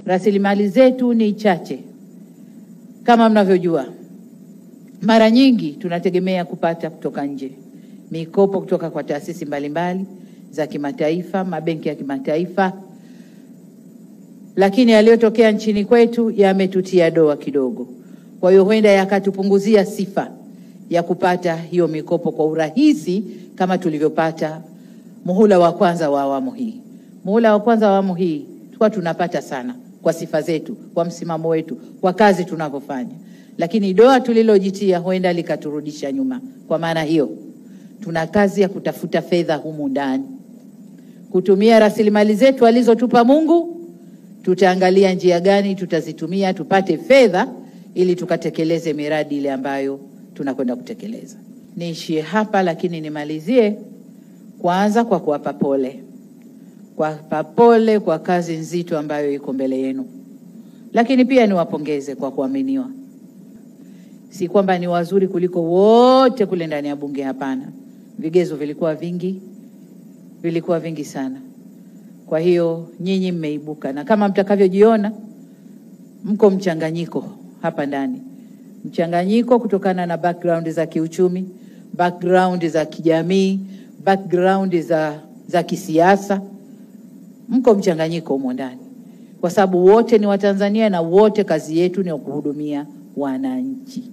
rasilimali zetu ni chache. Kama mnavyojua, mara nyingi tunategemea kupata kutoka nje, mikopo kutoka kwa taasisi mbalimbali za kimataifa, mabenki ya kimataifa, lakini yaliyotokea nchini kwetu yametutia doa kidogo. Kwa hiyo huenda yakatupunguzia sifa ya kupata hiyo mikopo kwa urahisi kama tulivyopata muhula wa kwanza wa awamu hii. Muhula wa kwanza wa awamu hii tulikuwa tunapata sana kwa sifa zetu, kwa msimamo wetu, kwa kazi tunavyofanya. Lakini doa tulilojitia huenda likaturudisha nyuma. Kwa maana hiyo, tuna kazi ya kutafuta fedha humu ndani, kutumia rasilimali zetu alizotupa Mungu. Tutaangalia njia gani tutazitumia tupate fedha ili tukatekeleze miradi ile ambayo tunakwenda kutekeleza. Niishie hapa, lakini nimalizie kwanza kwa kuwapa pole. Kuwapa pole kwa kazi nzito ambayo iko mbele yenu. Lakini pia niwapongeze kwa kuaminiwa. Si kwamba ni wazuri kuliko wote kule ndani ya bunge, hapana. Vigezo vilikuwa vingi sana. Kwa hiyo nyinyi mmeibuka, na kama mtakavyojiona mko mchanganyiko hapa ndani. Mchanganyiko kutokana na background za kiuchumi, background za kijamii, background za kisiasa. Mko mchanganyiko humo ndani. Kwa sababu wote ni Watanzania na wote kazi yetu ni kuhudumia wananchi.